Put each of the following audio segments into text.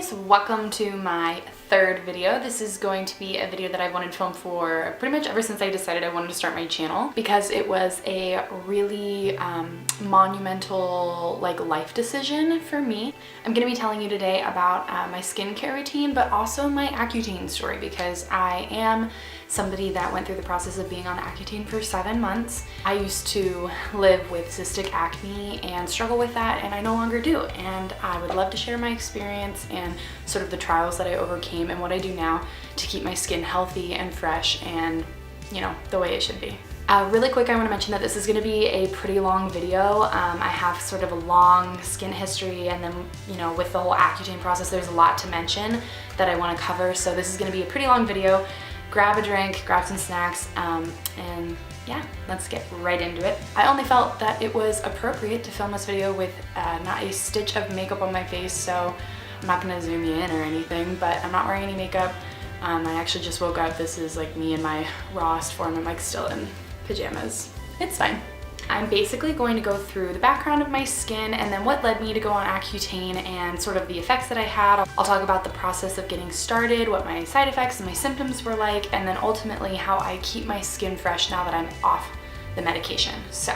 guys, welcome to my third video. This is going to be a video that I've wanted to film for pretty much ever since I decided I wanted to start my channel, because it was a really monumental life decision for me. I'm going to be telling you today about my skincare routine, but also my Accutane story, because I am somebody that went through the process of being on Accutane for 7 months. I used to live with cystic acne and struggle with that, and I no longer do. And I would love to share my experience and sort of the trials that I overcame and what I do now to keep my skin healthy and fresh and, you know, the way it should be. Really quick, I want to mention that this is going to be a pretty long video. I have sort of a long skin history, and then, you know, with the whole Accutane process, there's a lot to mention that I want to cover. So this is going to be a pretty long video. Grab a drink, grab some snacks, and yeah, let's get right into it. I only felt that it was appropriate to film this video with not a stitch of makeup on my face, so I'm not gonna zoom you in or anything, but I'm not wearing any makeup. I actually just woke up. This is like me in my rawest form. I'm like still in pajamas. It's fine. I'm basically going to go through the background of my skin and then what led me to go on Accutane and sort of the effects that I had. I'll talk about the process of getting started, what my side effects and my symptoms were like, and then ultimately how I keep my skin fresh now that I'm off the medication. So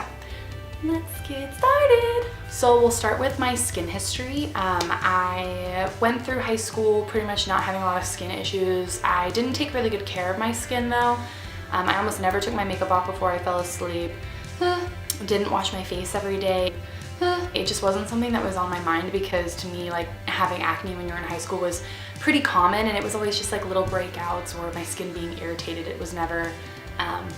let's get started. So we'll start with my skin history. I went through high school pretty much not having a lot of skin issues. I didn't take really good care of my skin though. I almost never took my makeup off before I fell asleep. Didn't wash my face every day. It just wasn't something that was on my mind, because to me, like, having acne when you're in high school was pretty common, and it was always just like little breakouts or my skin being irritated. It was never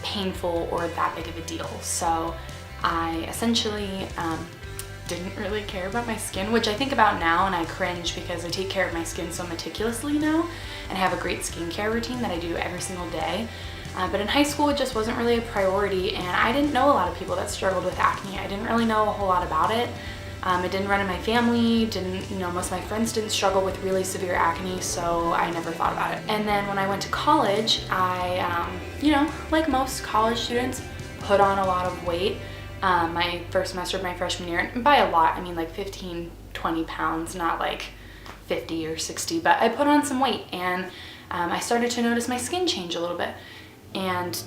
painful or that big of a deal. So I essentially didn't really care about my skin, which I think about now and I cringe, because I take care of my skin so meticulously now and have a great skincare routine that I do every single day. But in high school, it just wasn't really a priority, and I didn't know a lot of people that struggled with acne. I didn't really know a whole lot about it. It didn't run in my family, most of my friends didn't struggle with really severe acne, so I never thought about it. And then when I went to college, I, like most college students, put on a lot of weight. My first semester of my freshman year, and by a lot, I mean like 15, 20 pounds, not like 50 or 60, but I put on some weight, and I started to notice my skin change a little bit. And,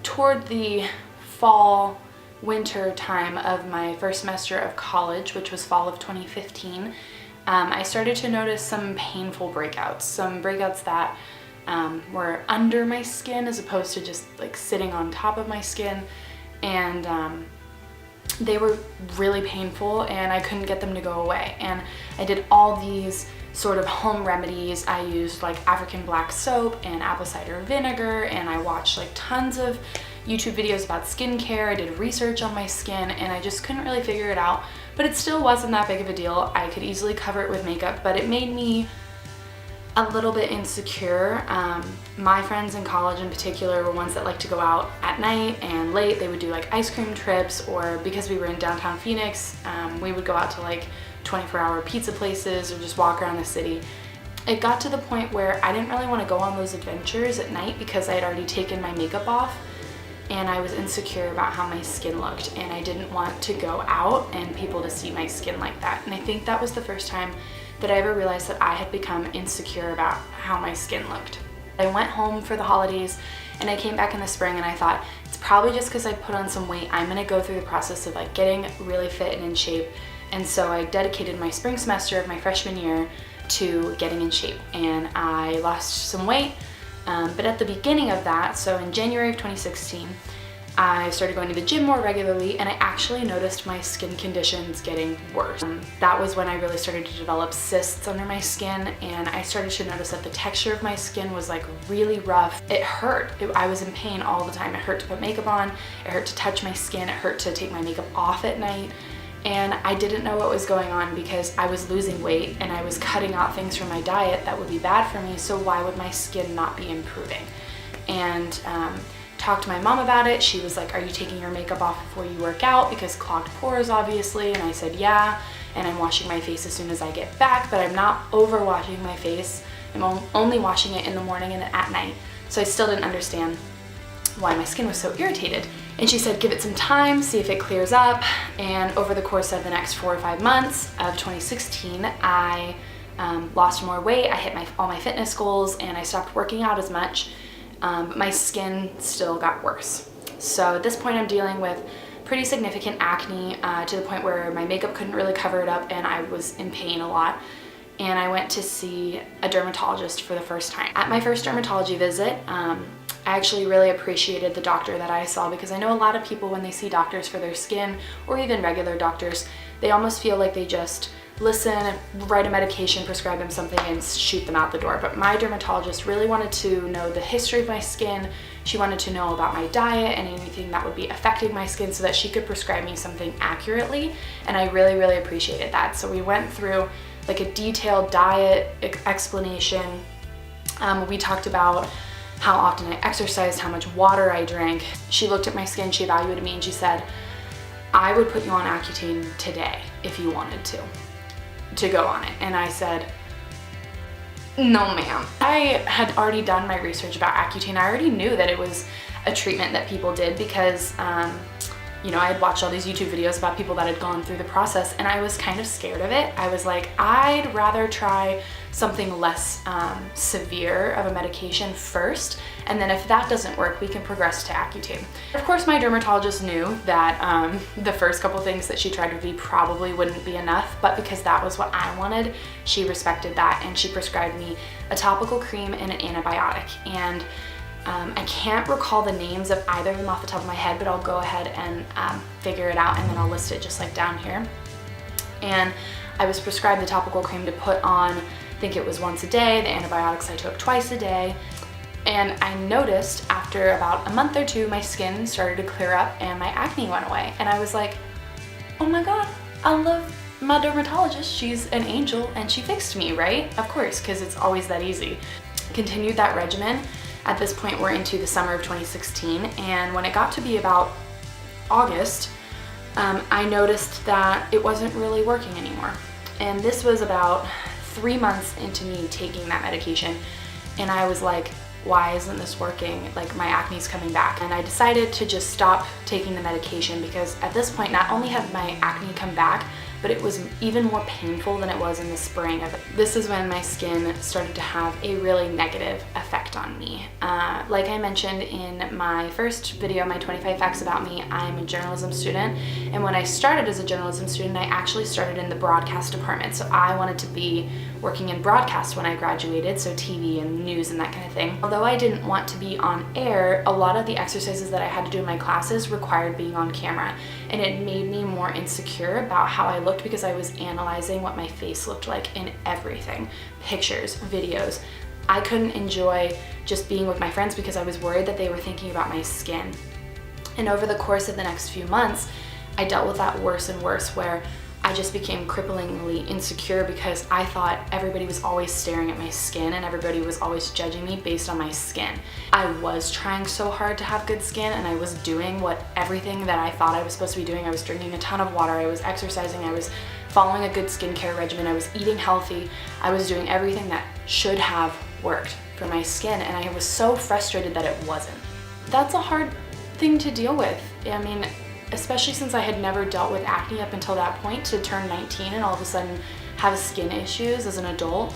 toward the fall, winter time of my first semester of college, which was fall of 2015, I started to notice some painful breakouts, that were under my skin as opposed to just like sitting on top of my skin. And they were really painful, and I couldn't get them to go away. And I did all these sort of home remedies. I used like African black soap and apple cider vinegar, and I watched like tons of YouTube videos about skincare. I did research on my skin, and I just couldn't really figure it out. But it still wasn't that big of a deal. I could easily cover it with makeup, but it made me a little bit insecure. My friends in college in particular were ones that like to go out at night and late. They would do like ice cream trips, or because we were in downtown Phoenix, we would go out to like 24-hour pizza places or just walk around the city. It got to the point where I didn't really want to go on those adventures at night, because I had already taken my makeup off, and I was insecure about how my skin looked, and I didn't want to go out and people to see my skin like that. And I think that was the first time that I ever realized that I had become insecure about how my skin looked. I went home for the holidays, and I came back in the spring, and I thought, it's probably just because I put on some weight. I'm gonna go through the process of like getting really fit and in shape. And so I dedicated my spring semester of my freshman year to getting in shape, and I lost some weight. But at the beginning of that, so in January of 2016, I started going to the gym more regularly, and I actually noticed my skin conditions getting worse. That was when I really started to develop cysts under my skin, and I started to notice that the texture of my skin was like really rough. It hurt. I was in pain all the time. It hurt to put makeup on. It hurt to touch my skin. It hurt to take my makeup off at night. And I didn't know what was going on, because I was losing weight and I was cutting out things from my diet that would be bad for me, so why would my skin not be improving? And talked to my mom about it. She was like, are you taking your makeup off before you work out? Because clogged pores, obviously. And I said, yeah, and I'm washing my face as soon as I get back, but I'm not over washing my face. I'm only washing it in the morning and at night. So I still didn't understand why my skin was so irritated. And she said, give it some time, see if it clears up. And over the course of the next 4 or 5 months of 2016, I lost more weight, I hit all my fitness goals, and I stopped working out as much, but my skin still got worse. So at this point I'm dealing with pretty significant acne to the point where my makeup couldn't really cover it up and I was in pain a lot. And I went to see a dermatologist for the first time. At my first dermatology visit, I actually really appreciated the doctor that I saw, because I know a lot of people, when they see doctors for their skin, or even regular doctors, they almost feel like they just listen, write a medication, prescribe them something, and shoot them out the door. But my dermatologist really wanted to know the history of my skin. She wanted to know about my diet and anything that would be affecting my skin so that she could prescribe me something accurately, and I really, really appreciated that. So we went through like a detailed diet explanation. We talked about how often I exercised, how much water I drank. She looked at my skin, she evaluated me, and she said, I would put you on Accutane today if you wanted to go on it. And I said, no ma'am. I had already done my research about Accutane. I already knew that it was a treatment that people did because you know, I had watched all these YouTube videos about people that had gone through the process, and I was kind of scared of it. I was like, I'd rather try something less severe of a medication first, and then if that doesn't work, we can progress to Accutane. Of course, my dermatologist knew that the first couple things that she tried with me probably wouldn't be enough, but because that was what I wanted, she respected that, and she prescribed me a topical cream and an antibiotic. And I can't recall the names of either of them off the top of my head, but I'll go ahead and figure it out, and then I'll list it just like down here. And I was prescribed the topical cream to put on, I think it was once a day. The antibiotics I took twice a day. And I noticed after about a month or two, my skin started to clear up and my acne went away. And I was like, oh my God, I love my dermatologist. She's an angel and she fixed me, right? Of course, because it's always that easy. Continued that regimen. At this point, we're into the summer of 2016, and when it got to be about August, I noticed that it wasn't really working anymore. And this was about 3 months into me taking that medication, and I was like, why isn't this working? Like, my acne's coming back. And I decided to just stop taking the medication, because at this point, not only had my acne come back, but it was even more painful than it was in the spring of it. This is when my skin started to have a really negative effect on me. Like I mentioned in my first video, my 25 facts about me, I'm a journalism student. And when I started as a journalism student, I actually started in the broadcast department. So I wanted to be working in broadcast when I graduated, so TV and news and that kind of thing. Although I didn't want to be on air, a lot of the exercises that I had to do in my classes required being on camera. And it made me more insecure about how I looked, because I was analyzing what my face looked like in everything. Pictures, videos. I couldn't enjoy just being with my friends because I was worried that they were thinking about my skin. And over the course of the next few months, I dealt with that worse and worse, where I just became cripplingly insecure because I thought everybody was always staring at my skin and everybody was always judging me based on my skin. I was trying so hard to have good skin, and I was doing everything that I thought I was supposed to be doing. I was drinking a ton of water, I was exercising, I was following a good skincare regimen, I was eating healthy, I was doing everything that should have worked for my skin, and I was so frustrated that it wasn't. That's a hard thing to deal with. I mean, especially since I had never dealt with acne up until that point, to turn 19 and all of a sudden have skin issues as an adult,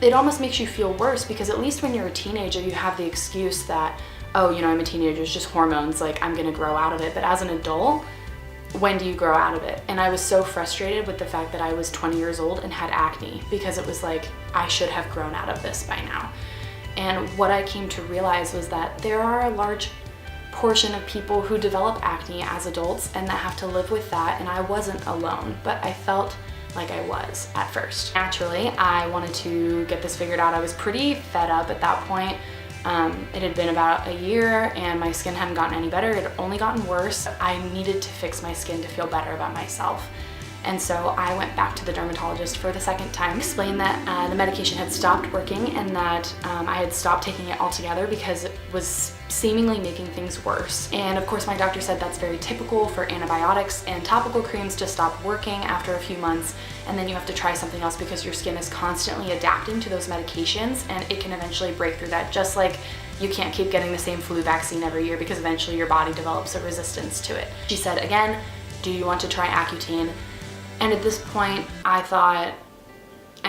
it almost makes you feel worse, because at least when you're a teenager, you have the excuse that, oh, you know, I'm a teenager, it's just hormones, like I'm gonna grow out of it. But as an adult, when do you grow out of it? And I was so frustrated with the fact that I was 20 years old and had acne, because it was like, I should have grown out of this by now. And what I came to realize was that there are a large portion of people who develop acne as adults and that have to live with that, and I wasn't alone, but I felt like I was at first. Naturally, I wanted to get this figured out. I was pretty fed up at that point. It had been about a year and my skin hadn't gotten any better. It had only gotten worse. I needed to fix my skin to feel better about myself. And so I went back to the dermatologist for the second time, explained that the medication had stopped working and that I had stopped taking it altogether because it was seemingly making things worse. And of course my doctor said that's very typical for antibiotics and topical creams to stop working after a few months, and then you have to try something else because your skin is constantly adapting to those medications and it can eventually break through that, just like you can't keep getting the same flu vaccine every year because eventually your body develops a resistance to it. She said, again, do you want to try Accutane? And at this point, I thought,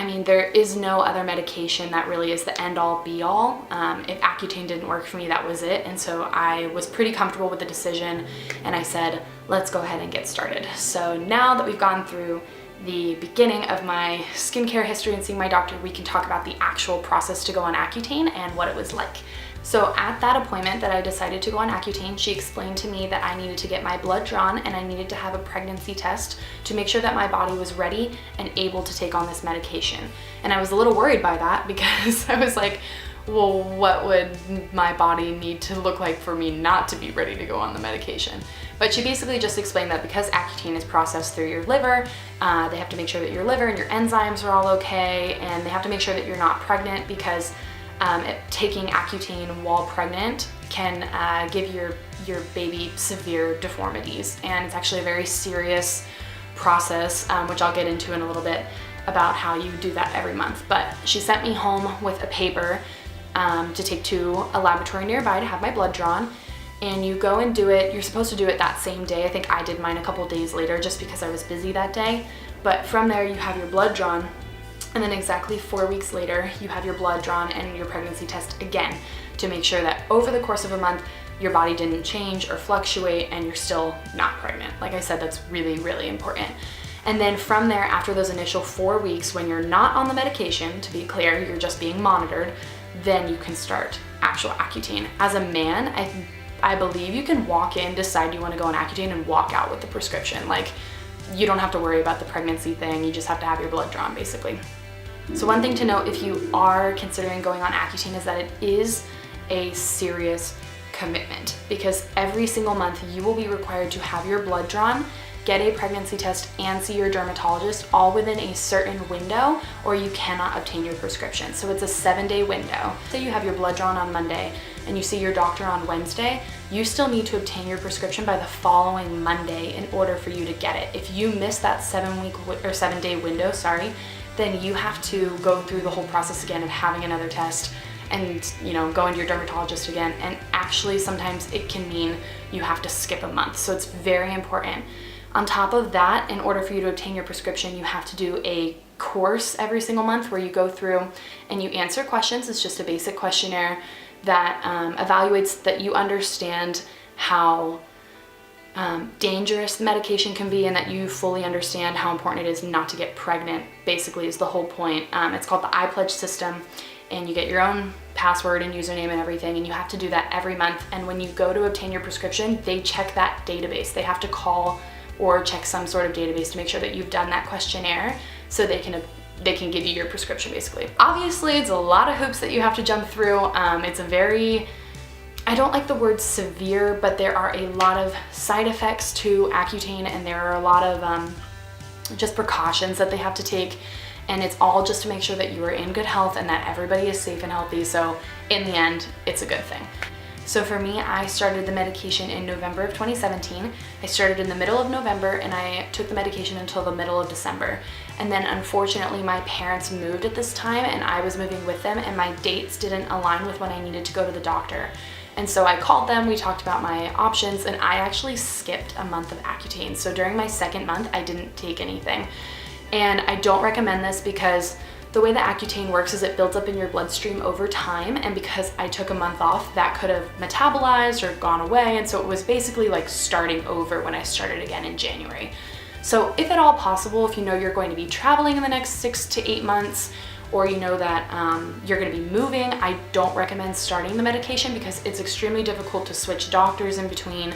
I mean, there is no other medication that really is the end-all be-all. If Accutane didn't work for me, that was it. And so I was pretty comfortable with the decision, and I said, let's go ahead and get started. So now that we've gone through the beginning of my skincare history and seeing my doctor, we can talk about the actual process to go on Accutane and what it was like. So at that appointment that I decided to go on Accutane, she explained to me that I needed to get my blood drawn and I needed to have a pregnancy test to make sure that my body was ready and able to take on this medication. And I was a little worried by that because I was like, well, what would my body need to look like for me not to be ready to go on the medication? But she basically just explained that because Accutane is processed through your liver, they have to make sure that your liver and your enzymes are all okay, and they have to make sure that you're not pregnant because taking Accutane while pregnant can give your baby severe deformities, and it's actually a very serious process, which I'll get into in a little bit about how you do that every month. But she sent me home with a paper to take to a laboratory nearby to have my blood drawn, and you go and do it. You're supposed to do it that same day. I think I did mine a couple days later just because I was busy that day. But from there you have your blood drawn, and then exactly 4 weeks later, you have your blood drawn and your pregnancy test again to make sure that over the course of a month, your body didn't change or fluctuate and you're still not pregnant. Like I said, that's really, really important. And then from there, after those initial 4 weeks, when you're not on the medication, to be clear, you're just being monitored, then you can start actual Accutane. As a man, I believe you can walk in, decide you want to go on Accutane, and walk out with the prescription. Like, you don't have to worry about the pregnancy thing, you just have to have your blood drawn, basically. So one thing to note if you are considering going on Accutane is that it is a serious commitment, because every single month you will be required to have your blood drawn, get a pregnancy test, and see your dermatologist all within a certain window, or you cannot obtain your prescription. So it's a 7-day window. Say you have your blood drawn on Monday and you see your doctor on Wednesday, you still need to obtain your prescription by the following Monday in order for you to get it. If you miss that 7-day window, then you have to go through the whole process again of having another test and, you know, going to your dermatologist again. And actually sometimes it can mean you have to skip a month. So it's very important. On top of that, in order for you to obtain your prescription, you have to do a course every single month where you go through and you answer questions. It's just a basic questionnaire that evaluates that you understand how dangerous the medication can be and that you fully understand how important it is not to get pregnant, basically, is the whole point. It's called the iPledge system, and you get your own password and username and everything, and you have to do that every month. And when you go to obtain your prescription, they check that database. They have to call or check some sort of database to make sure that you've done that questionnaire so they can give you your prescription, basically. Obviously, it's a lot of hoops that you have to jump through. It's a very, I don't like the word severe, but there are a lot of side effects to Accutane, and there are a lot of just precautions that they have to take, and it's all just to make sure that you are in good health and that everybody is safe and healthy. So in the end, it's a good thing. So for me, I started the medication in November of 2017. I started in the middle of November and I took the medication until the middle of December. And then unfortunately my parents moved at this time and I was moving with them, and my dates didn't align with when I needed to go to the doctor. And so I called them, we talked about my options, and I actually skipped a month of Accutane. So during my second month, I didn't take anything. And I don't recommend this because the way that Accutane works is it builds up in your bloodstream over time, and because I took a month off, that could have metabolized or gone away, and so it was basically like starting over when I started again in January. So if at all possible, if you know you're going to be traveling in the next 6 to 8 months, or you know that you're going to be moving, I don't recommend starting the medication because it's extremely difficult to switch doctors in between,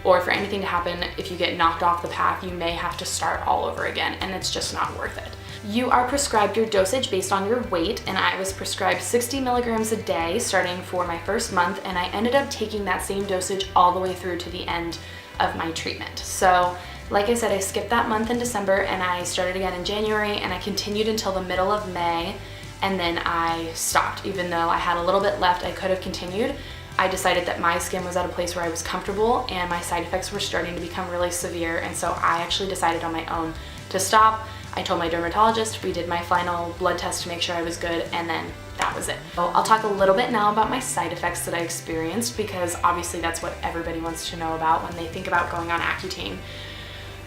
or for anything to happen, if you get knocked off the path, you may have to start all over again, and it's just not worth it. You are prescribed your dosage based on your weight, and I was prescribed 60 milligrams a day starting for my first month, and I ended up taking that same dosage all the way through to the end of my treatment. So like I said, I skipped that month in December and I started again in January, and I continued until the middle of May, and then I stopped. Even though I had a little bit left, I could have continued. I decided that my skin was at a place where I was comfortable and my side effects were starting to become really severe, and so I actually decided on my own to stop. I told my dermatologist, we did my final blood test to make sure I was good, and then that was it. So I'll talk a little bit now about my side effects that I experienced, because obviously that's what everybody wants to know about when they think about going on Accutane.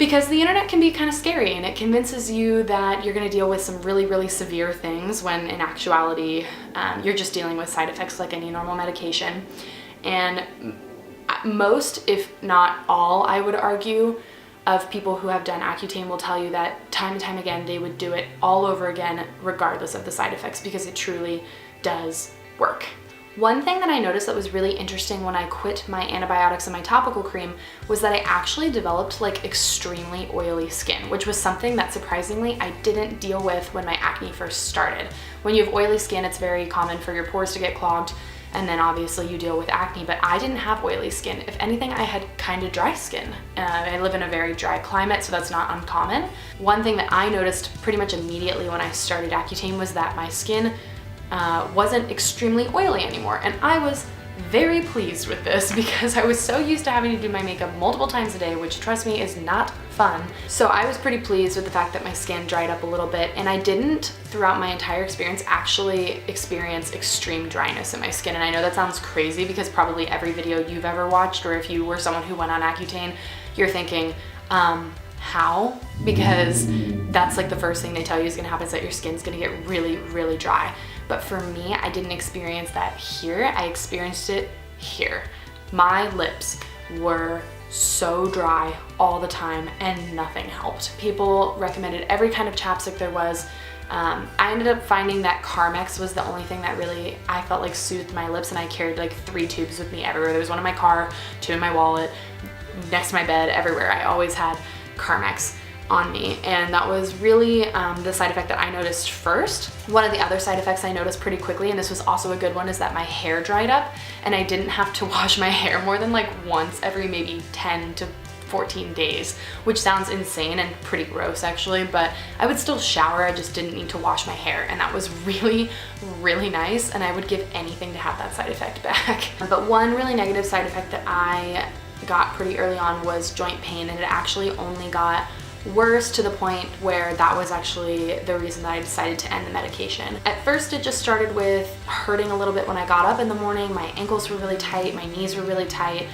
Because the internet can be kind of scary, and it convinces you that you're going to deal with some really, really severe things when in actuality you're just dealing with side effects like any normal medication. And most, if not all, I would argue, of people who have done Accutane will tell you that time and time again they would do it all over again regardless of the side effects, because it truly does work. One thing that I noticed that was really interesting when I quit my antibiotics and my topical cream was that I actually developed like extremely oily skin, which was something that surprisingly I didn't deal with when my acne first started. When you have oily skin, it's very common for your pores to get clogged, and then obviously you deal with acne, but I didn't have oily skin. If anything, I had kind of dry skin. I live in a very dry climate, so that's not uncommon. One thing that I noticed pretty much immediately when I started Accutane was that my skin wasn't extremely oily anymore, and I was very pleased with this because I was so used to having to do my makeup multiple times a day, which, trust me, is not fun. So I was pretty pleased with the fact that my skin dried up a little bit, and I didn't, throughout my entire experience, actually experience extreme dryness in my skin. And I know that sounds crazy because probably every video you've ever watched, or if you were someone who went on Accutane, you're thinking, how? Because that's like the first thing they tell you is gonna happen, is that your skin's gonna get really, really dry. But for me, I didn't experience that here. I experienced it here. My lips were so dry all the time and nothing helped. People recommended every kind of chapstick there was. I ended up finding that Carmex was the only thing that really, I felt like, soothed my lips, and I carried like 3 tubes with me everywhere. There was one in my car, 2 in my wallet, next to my bed, everywhere. I always had Carmex on me, and that was really the side effect that I noticed first. One of the other side effects I noticed pretty quickly, and this was also a good one, is that my hair dried up, and I didn't have to wash my hair more than like once every maybe 10 to 14 days, which sounds insane and pretty gross actually, but I would still shower, I just didn't need to wash my hair, and that was really, really nice, and I would give anything to have that side effect back. But one really negative side effect that I got pretty early on was joint pain, and it actually only got worse to the point where that was actually the reason that I decided to end the medication. At first it just started with hurting a little bit when I got up in the morning. My ankles were really tight, my knees were really tight.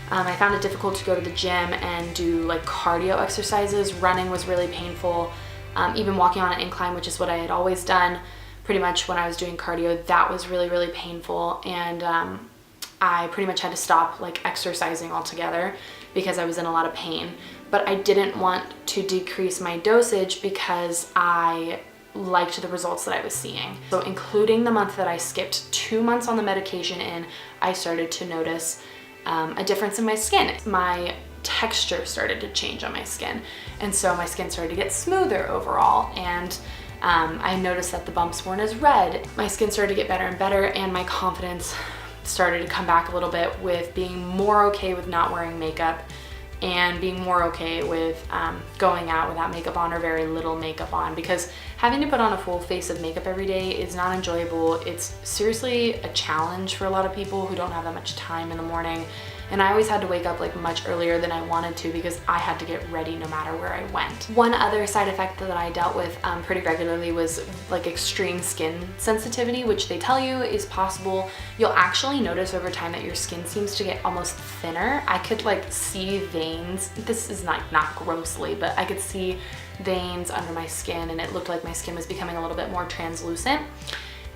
I found it difficult to go to the gym and do like cardio exercises. Running was really painful. Even walking on an incline, which is what I had always done pretty much when I was doing cardio, that was really, really painful. And I pretty much had to stop like exercising altogether because I was in a lot of pain. But I didn't want to decrease my dosage because I liked the results that I was seeing. So including the month that I skipped 2 months on the medication in, I started to notice a difference in my skin. My texture started to change on my skin. And so my skin started to get smoother overall. And I noticed that the bumps weren't as red. My skin started to get better and better, and my confidence started to come back a little bit with being more okay with not wearing makeup and being more okay with going out without makeup on or very little makeup on, because having to put on a full face of makeup every day is not enjoyable. It's seriously a challenge for a lot of people who don't have that much time in the morning. And I always had to wake up like much earlier than I wanted to because I had to get ready no matter where I went. One other side effect that I dealt with pretty regularly was like extreme skin sensitivity, which they tell you is possible. You'll actually notice over time that your skin seems to get almost thinner. I could like see veins. This is not grossly, but I could see veins under my skin, and it looked like my skin was becoming a little bit more translucent.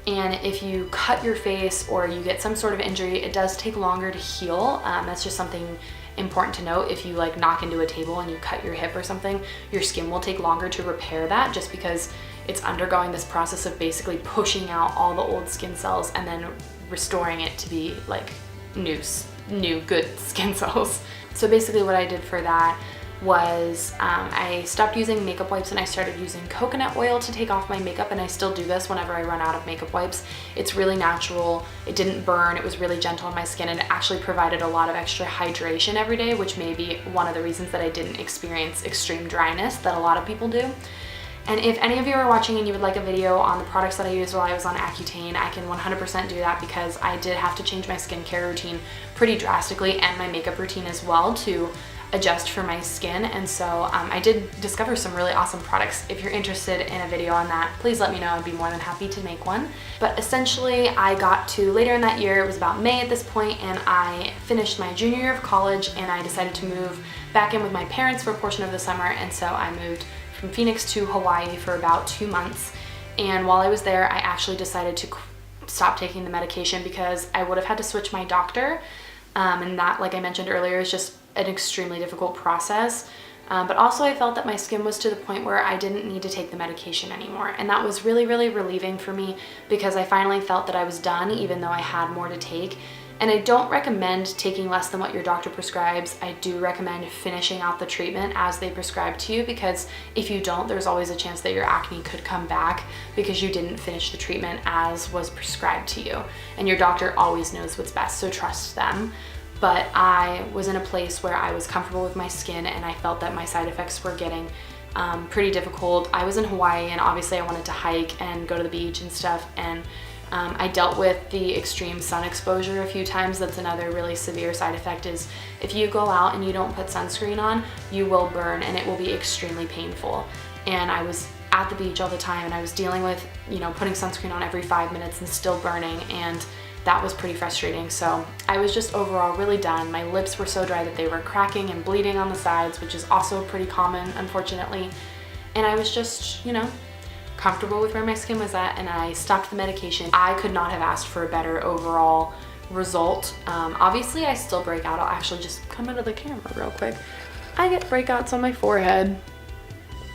And if you cut your face or you get some sort of injury, it does take longer to heal. That's just something important to note. If you like knock into a table and you cut your hip or something, your skin will take longer to repair that, just because it's undergoing this process of basically pushing out all the old skin cells and then restoring it to be like new good skin cells. So basically what I did for that was I stopped using makeup wipes and I started using coconut oil to take off my makeup, and I still do this whenever I run out of makeup wipes. It's really natural, it didn't burn, it was really gentle on my skin, and it actually provided a lot of extra hydration every day, which may be one of the reasons that I didn't experience extreme dryness that a lot of people do. And if any of you are watching and you would like a video on the products that I used while I was on Accutane, I can 100% do that, because I did have to change my skincare routine pretty drastically and my makeup routine as well to adjust for my skin. And so I did discover some really awesome products. If you're interested in a video on that, please let me know. I'd be more than happy to make one. But essentially I got to later in that year, it was about May at this point, and I finished my junior year of college, and I decided to move back in with my parents for a portion of the summer. And so I moved from Phoenix to Hawaii for about 2 months. And while I was there, I actually decided to stop taking the medication because I would have had to switch my doctor. And that, like I mentioned earlier, is just an extremely difficult process. But also I felt that my skin was to the point where I didn't need to take the medication anymore. And that was really, really relieving for me because I finally felt that I was done, even though I had more to take. And I don't recommend taking less than what your doctor prescribes. I do recommend finishing out the treatment as they prescribe to you, because if you don't, there's always a chance that your acne could come back because you didn't finish the treatment as was prescribed to you. And your doctor always knows what's best, so trust them. But I was in a place where I was comfortable with my skin, and I felt that my side effects were getting pretty difficult. I was in Hawaii, and obviously I wanted to hike and go to the beach and stuff, and I dealt with the extreme sun exposure a few times. That's another really severe side effect, is if you go out and you don't put sunscreen on, you will burn, and it will be extremely painful. And I was at the beach all the time, and I was dealing with, putting sunscreen on every 5 minutes and still burning, and that was pretty frustrating. So I was just overall really done. My lips were so dry that they were cracking and bleeding on the sides, which is also pretty common, unfortunately. And I was just, comfortable with where my skin was at, and I stopped the medication. I could not have asked for a better overall result. Obviously I still break out. I'll actually just come into the camera real quick. I get breakouts on my forehead.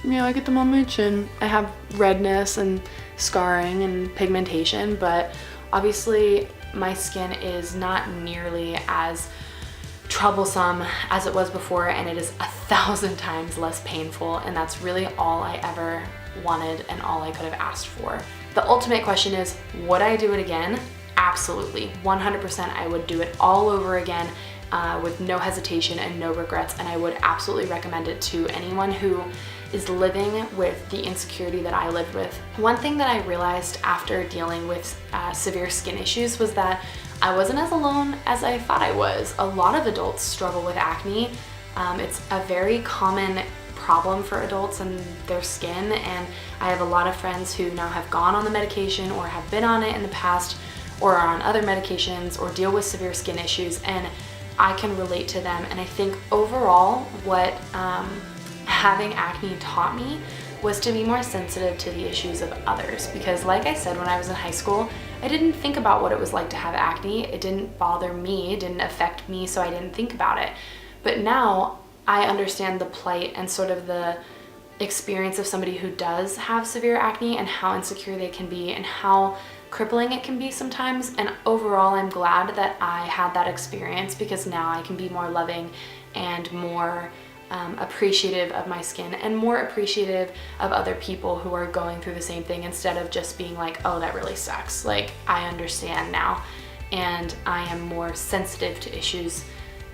I get them on my chin. I have redness and scarring and pigmentation, but obviously my skin is not nearly as troublesome as it was before, and it is 1,000 times less painful, and that's really all I ever wanted and all I could have asked for. The ultimate question is, would I do it again? Absolutely, 100%. I would do it all over again with no hesitation and no regrets, and I would absolutely recommend it to anyone who is living with the insecurity that I lived with. One thing that I realized after dealing with severe skin issues was that I wasn't as alone as I thought I was. A lot of adults struggle with acne. It's a very common problem for adults and their skin, and I have a lot of friends who now have gone on the medication or have been on it in the past or are on other medications or deal with severe skin issues, and I can relate to them. And I think overall what having acne taught me was to be more sensitive to the issues of others, because like I said, when I was in high school, I didn't think about what it was like to have acne. It didn't bother me, it didn't affect me, so I didn't think about it. But now I understand the plight and sort of the experience of somebody who does have severe acne and how insecure they can be and how crippling it can be sometimes. And overall, I'm glad that I had that experience, because now I can be more loving and more appreciative of my skin and more appreciative of other people who are going through the same thing, instead of just being like, oh, that really sucks. Like, I understand now, and I am more sensitive to issues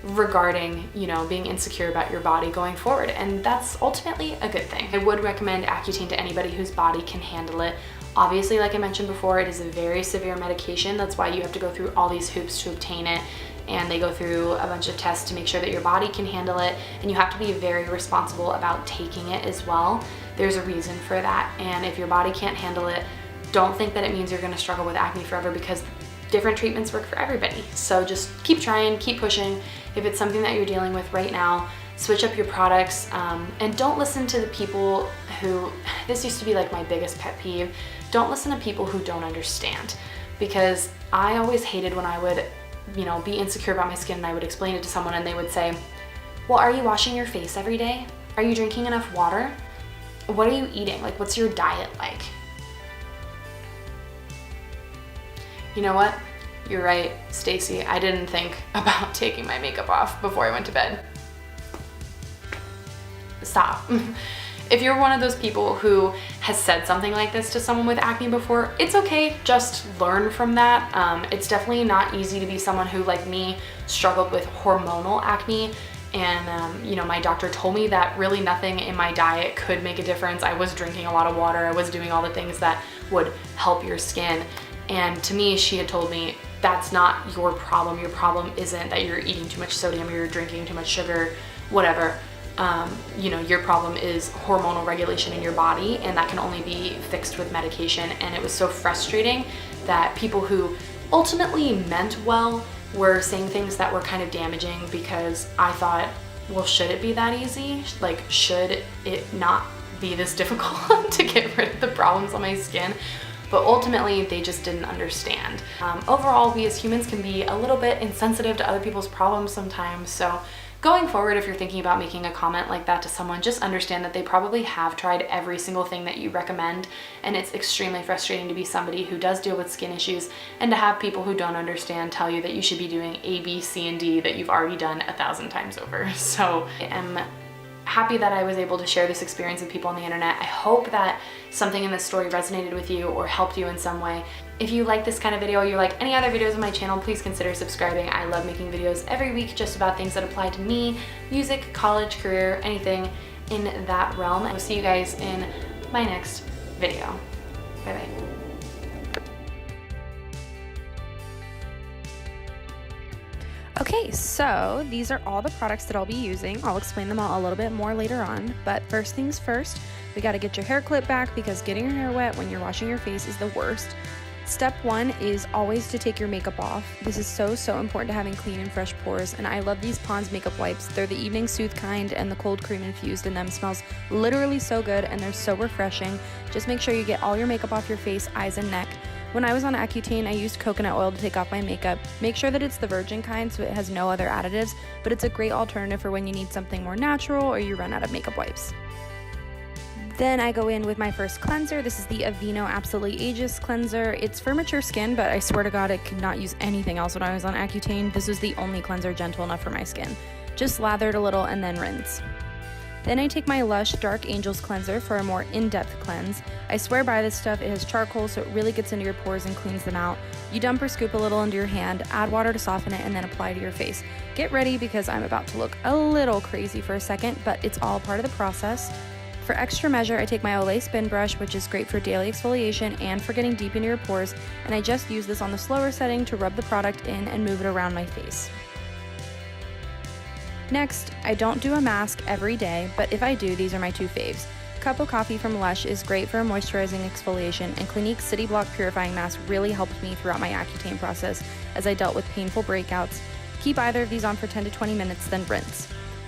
regarding, being insecure about your body going forward, and that's ultimately a good thing. I would recommend Accutane to anybody whose body can handle it. Obviously, like I mentioned before, it is a very severe medication. That's why you have to go through all these hoops to obtain it, and they go through a bunch of tests to make sure that your body can handle it, and you have to be very responsible about taking it as well. There's a reason for that, and if your body can't handle it, don't think that it means you're going to struggle with acne forever, because different treatments work for everybody. So just keep trying, keep pushing. If it's something that you're dealing with right now, switch up your products, and don't listen to the people who, this used to be like my biggest pet peeve, don't listen to people who don't understand. Because I always hated when I would, be insecure about my skin, and I would explain it to someone and they would say, well, are you washing your face every day? Are you drinking enough water? What are you eating? Like, what's your diet like? You know what? You're right, Stacy. I didn't think about taking my makeup off before I went to bed. Stop. If you're one of those people who has said something like this to someone with acne before, it's okay, just learn from that. It's definitely not easy to be someone who, like me, struggled with hormonal acne. And my doctor told me that really nothing in my diet could make a difference. I was drinking a lot of water, I was doing all the things that would help your skin. And to me, she had told me, that's not your problem. Your problem isn't that you're eating too much sodium, or you're drinking too much sugar, whatever, you know, your problem is hormonal regulation in your body, and that can only be fixed with medication. And it was so frustrating that people who ultimately meant well were saying things that were kind of damaging, because I thought, well, should it be that easy? Like, should it not be this difficult to get rid of the problems on my skin? But ultimately, they just didn't understand. Overall, we as humans can be a little bit insensitive to other people's problems sometimes. So going forward, if you're thinking about making a comment like that to someone, just understand that they probably have tried every single thing that you recommend, and it's extremely frustrating to be somebody who does deal with skin issues and to have people who don't understand tell you that you should be doing A, B, C, and D that you've already done 1,000 times over. So I am happy that I was able to share this experience with people on the internet. I hope that something in this story resonated with you or helped you in some way. If you like this kind of video, or you like any other videos on my channel, please consider subscribing. I love making videos every week just about things that apply to me, music, college, career, anything in that realm. I will see you guys in my next video. Bye bye. Okay, so these are all the products that I'll be using. I'll explain them all a little bit more later on, but first things first, we gotta get your hair clipped back, because getting your hair wet when you're washing your face is the worst. Step one is always to take your makeup off. This is so important to having clean and fresh pores, and I love these Pond's makeup wipes. They're the evening soothe kind, and the cold cream infused in them smells literally so good, and they're so refreshing. Just make sure you get all your makeup off your face, eyes, and neck. When I was on Accutane, I used coconut oil to take off my makeup. Make sure that it's the virgin kind so it has no other additives, but it's a great alternative for when you need something more natural or you run out of makeup wipes. Then I go in with my first cleanser. This is the Aveeno Absolutely Ageless Cleanser. It's for mature skin, but I swear to God, I could not use anything else when I was on Accutane. This was the only cleanser gentle enough for my skin. Just lather it a little and then rinse. Then I take my Lush Dark Angels Cleanser for a more in-depth cleanse. I swear by this stuff. It has charcoal, so it really gets into your pores and cleans them out. You dump or scoop a little into your hand, add water to soften it, and then apply to your face. Get ready, because I'm about to look a little crazy for a second, but it's all part of the process. For extra measure, I take my Olay Spin Brush, which is great for daily exfoliation and for getting deep into your pores, and I just use this on the slower setting to rub the product in and move it around my face. Next, I don't do a mask every day, but if I do, these are my two faves. Cup of Coffee from Lush is great for a moisturizing exfoliation, and Clinique's City Block Purifying Mask really helped me throughout my Accutane process as I dealt with painful breakouts. Keep either of these on for 10 to 20 minutes, then rinse.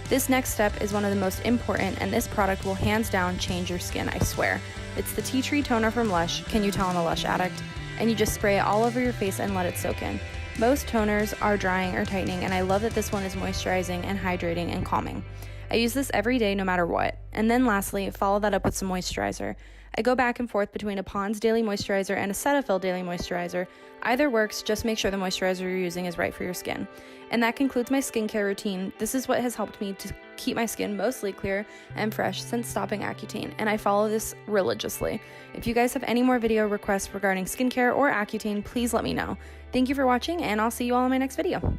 This next step is one of the most important, and this product will hands down change your skin, I swear. It's the Tea Tree Toner from Lush. Can you tell I'm a Lush addict? And you just spray it all over your face and let it soak in. Most toners are drying or tightening, and I love that this one is moisturizing and hydrating and calming. I use this every day no matter what. And then lastly, follow that up with some moisturizer. I go back and forth between a Pond's Daily Moisturizer and a Cetaphil Daily Moisturizer. Either works, just make sure the moisturizer you're using is right for your skin. And that concludes my skincare routine. This is what has helped me to keep my skin mostly clear and fresh since stopping Accutane, and I follow this religiously. If you guys have any more video requests regarding skincare or Accutane, please let me know. Thank you for watching, and I'll see you all in my next video.